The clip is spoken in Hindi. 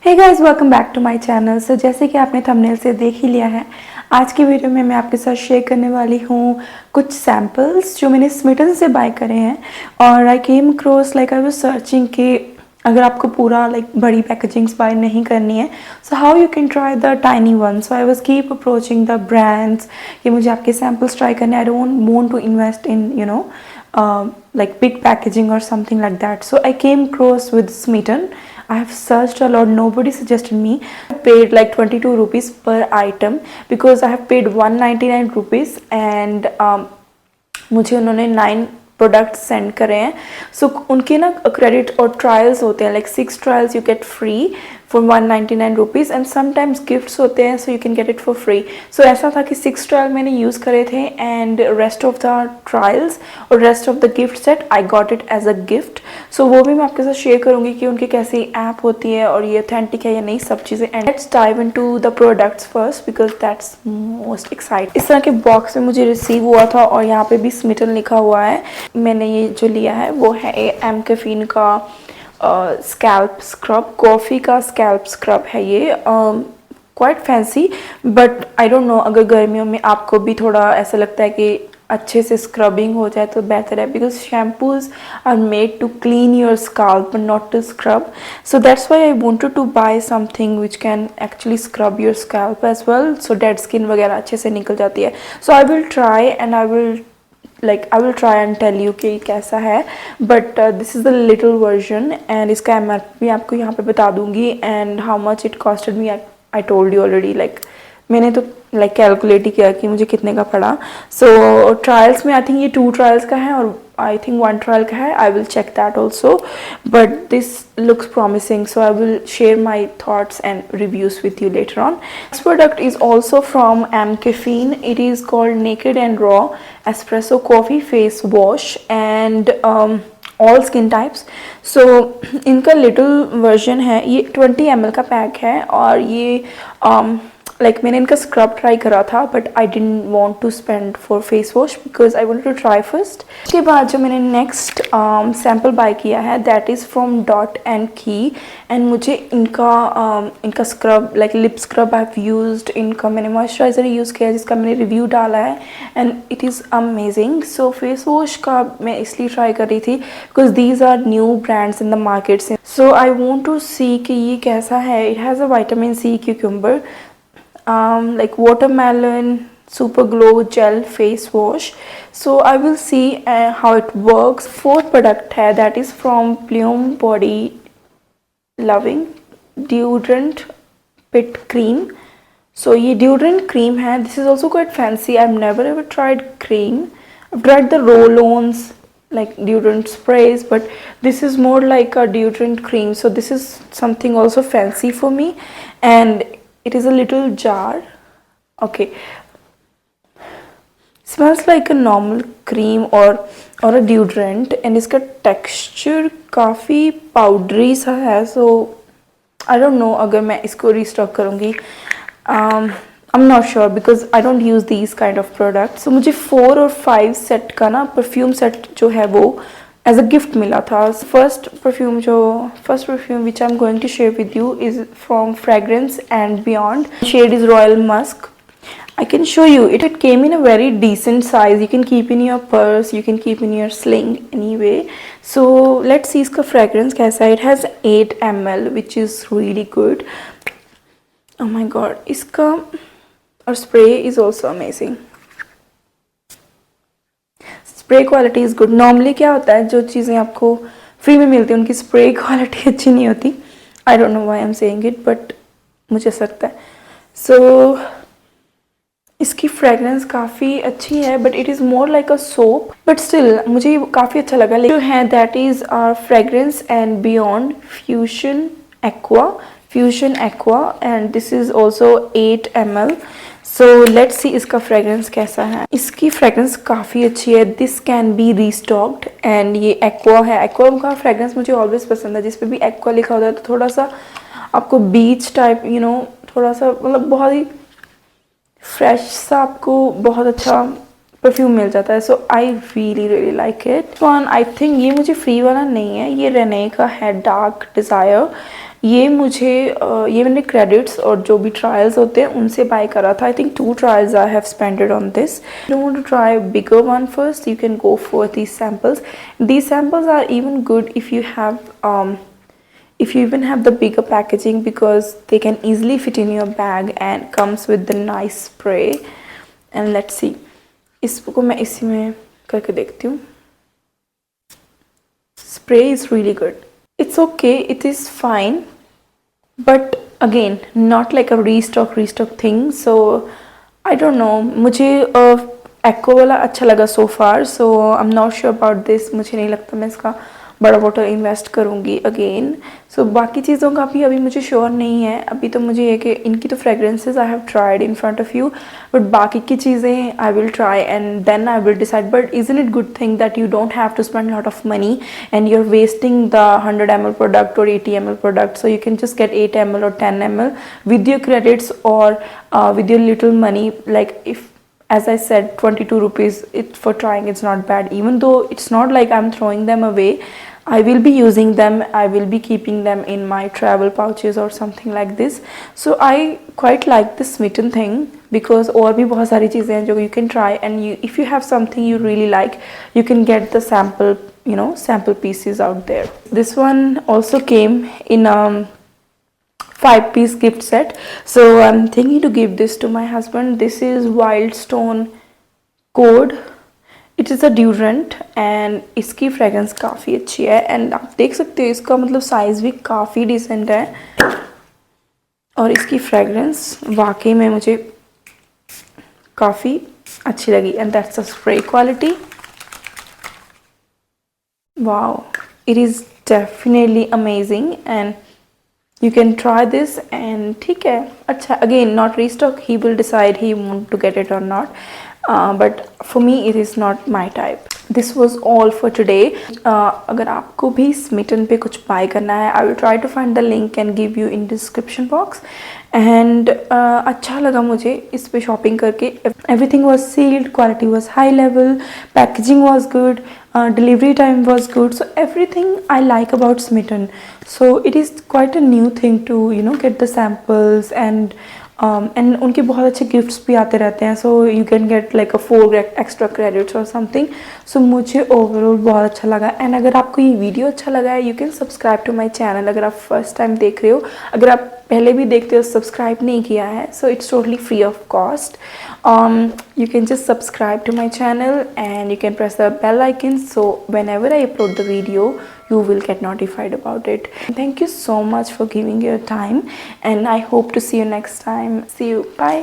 Hey guys, welcome back to my channel. So जैसे कि आपने थंबनेल से देख ही लिया है, आज की वीडियो में मैं आपके साथ शेयर करने वाली हूँ कुछ सैम्पल्स जो मैंने स्मिटन से बाय करे हैं। और I came across like I was searching कि अगर आपको पूरा बड़ी पैकेजिंग्स बाय नहीं करनी है, so how you can try the tiny one. So I was keep approaching the brands कि मुझे आपके सैम्पल्स ट्राई करने। I don't want to invest in like big packaging or something like that. So I came across with Smeaton. I have searched a lot, nobody suggested me. I paid like 22 rupees per item because I have paid 199 rupees and मुझे उन्होंने 9 प्रोडक्ट्स सेंड करे हैं। सो उनके ना क्रेडिट और ट्रायल्स होते हैं, like 6 trials you get free for 199 rupees and sometimes gifts होते हैं, so you can get it for free. So ऐसा था कि 6 ट्रायल मैंने यूज़ करे थे and rest of the trials और rest of the gift set I got it as a gift. So वो भी मैं आपके साथ शेयर करूँगी कि उनकी कैसी ऐप होती है और ये ऑथेंटिक है या नहीं, सब चीज़ें। And let's dive into the products first because that's most exciting. इस तरह के बॉक्स में मुझे रिसीव हुआ था और यहाँ पे भी स्मिटन लिखा हुआ है। मैंने ये जो लिया है वो है एम कैफीन का स्कैल्प स्क्रब, कॉफ़ी का स्कैल्प स्क्रब है ये। Quite fancy, but I don't know, अगर गर्मियों में आपको भी थोड़ा ऐसा लगता है कि अच्छे से स्क्रबिंग हो जाए तो बेहतर है, because shampoos are made to clean your scalp but not to scrub. So that's why I wanted to buy something which can actually scrub your scalp as well, so dead skin वगैरह अच्छे से निकल जाती है। So I will try and आई will try and tell you कि कैसा है, but this is the little version and इसका MRP आपको यहाँ पे बता दूँगी and how much it costed me I told you already। मैंने तो कैलकुलेट ही किया कि मुझे कितने का पड़ा। सो ट्रायल्स में आई थिंक ये 2 ट्रायल्स का है और आई थिंक 1 ट्रायल का है। I will check that also, but this looks promising, so I will share my thoughts and reviews with you later on. This product is also from Caffeine. It is called Naked and Raw Espresso Coffee Face Wash and all skin types. So इनका little version है, ये 20 ml का पैक है और ये मैंने इनका स्क्रब ट्राई करा था, but I didn't want to spend for face wash because I wanted to try first. उसके बाद जो मैंने नेक्स्ट सैम्पल बाय किया है that is from dot and key and मुझे इनका scrub lip scrub I have used, इनका मैंने मॉइस्चराइज़र यूज़ किया जिसका मैंने रिव्यू डाला है and it is amazing. So face wash का मैं इसलिए ट्राई कर रही थी because these are new brands in the market. So I want to see कि ये कैसा है। It has a vitamin C cucumber, like watermelon super glow gel face wash. So I will see how it works. 4th product hai that is from Bloom Body Loving deodorant pit cream. So ye deodorant cream hai, this is also quite fancy. I've never ever tried cream. I've tried the roll-ons like deodorant sprays, but this is more like a deodorant cream, so this is something also fancy for me and it is a little jar. Okay, smells like a normal cream or a deodorant and इसका texture काफ़ी powdery सा है। so I don't know अगर मैं इसको restock करूँगी, I'm not sure because I don't use these kind of products. so मुझे 4 और 5 सेट का ना परफ्यूम सेट जो है वो एज अ गिफ्ट मिला था। First perfume which I am going to share with you is from fragrance and beyond, shade is royal musk. I can show you it. It came in a very decent size. You can keep in your purse, you can keep in your sling anyway. So let's see इसका fragrance कैसा है। It has 8 ml which is really good. Oh my god, इसका और spray is also amazing. Spray quality is good. Normally क्या होता है, जो चीज़ें आपको फ्री में मिलती हैं उनकी स्प्रे क्वालिटी अच्छी नहीं होती। I don't know why I am saying it, but मुझे ऐसा लगता है। सो इसकी फ्रेगरेंस काफ़ी अच्छी है, but it is more like a soap, but still मुझे काफ़ी अच्छा लगा। जो है that is are fragrance and beyond fusion aqua and this is also 8 ml। So let's see इसका फ्रेगरेंस कैसा है। इसकी फ्रेगरेंस काफ़ी अच्छी है। This can be restocked and ये एक्वा है। एक्वा का फ्रेगरेंस मुझे ऑलवेज पसंद है, जिस पे भी एक्वा लिखा होता है तो थोड़ा सा आपको बीच टाइप थोड़ा सा बहुत ही फ्रेश सा आपको बहुत अच्छा परफ्यूम मिल जाता है। So I really like it. One I think ये मुझे फ्री वाला नहीं है, ये रेने का है डार्क डिज़ायर ये मुझे ये मैंने क्रेडिट्स और जो भी ट्रायल्स होते हैं उनसे बाय करा था. I think 2 trials I have spent it on this. If you want to try a bigger one first, you can go for these samples. These samples are even good if you have if you even have the bigger packaging, because they can easily fit in your bag and comes with the nice spray. And let's see, इसको मैं इसी में करके देखती हूँ. Spray is really good. It's okay, it is fine, but again not like a restock thing. So I don't know, मुझे एक्को वाला अच्छा लगा so far, so I'm not sure about this. मुझे नहीं लगता मैं इसका बड़ा बॉटल इन्वेस्ट करूँगी अगेन. सो बाकी चीज़ों का भी अभी मुझे श्योर नहीं है. अभी तो मुझे ये कि इनकी तो fragrances I have tried in front of you, but बाकी की चीज़ें I will try and then I will decide. But isn't it good thing that you don't have to spend lot of money and you are wasting the 100 ml product or 80 ml product, so you can just get 8 ml or 10 ml with your credits or with your little money. Like, if, as I said, 22 rupees it for trying, it's not bad. Even though it's not like I'm throwing them away, I will be using them, I will be keeping them in my travel pouches or something like this. So I quite like this Smitten thing, because और भी बहुत सारी चीज़ें हैं जो you can try, and you, if you have something you really like, you can get the sample, you know, sample pieces out there. This one also came in a 5-piece gift set, so I'm thinking to give this to my husband. This is Wildstone Code. It is a deodorant and इसकी फ्रेगरेंस काफ़ी अच्छी है, एंड आप देख सकते हो इसका मतलब साइज़ भी काफ़ी डिसेंट है, और इसकी फ्रेगरेंस वाकई में मुझे काफ़ी अच्छी लगी. And that's a spray quality. Wow, it is definitely amazing and you can try this. And ठीक है, अच्छा, again not restock, he will decide he want to get it or not, but for me it is not my type. This was all for today. अगर आपको भी Smitten पे कुछ buy करना है, I will try to find the link and give you in description box. And अच्छा लगा मुझे इस पे शॉपिंग करके. Everything was sealed, quality was high level, packaging was good, delivery time was good, so everything I like about Smitten. So it is quite a new thing to, you know, get the samples, and उनके बहुत अच्छे गिफ्ट्स भी आते रहते हैं, so you can get like a 4 extra credits or something. So मुझे ओवरऑल बहुत अच्छा लगा. एंड अगर आपको ये वीडियो अच्छा लगा है, you can subscribe to my channel. अगर आप फर्स्ट टाइम देख रहे हो, अगर आप पहले भी देखते हो सब्सक्राइब नहीं किया है, so it's totally free of cost. You can just subscribe to my channel and you can press the bell icon, so whenever I upload the video you will get notified about it. Thank you so much for giving your time, and I hope to see you next time. See you. Bye.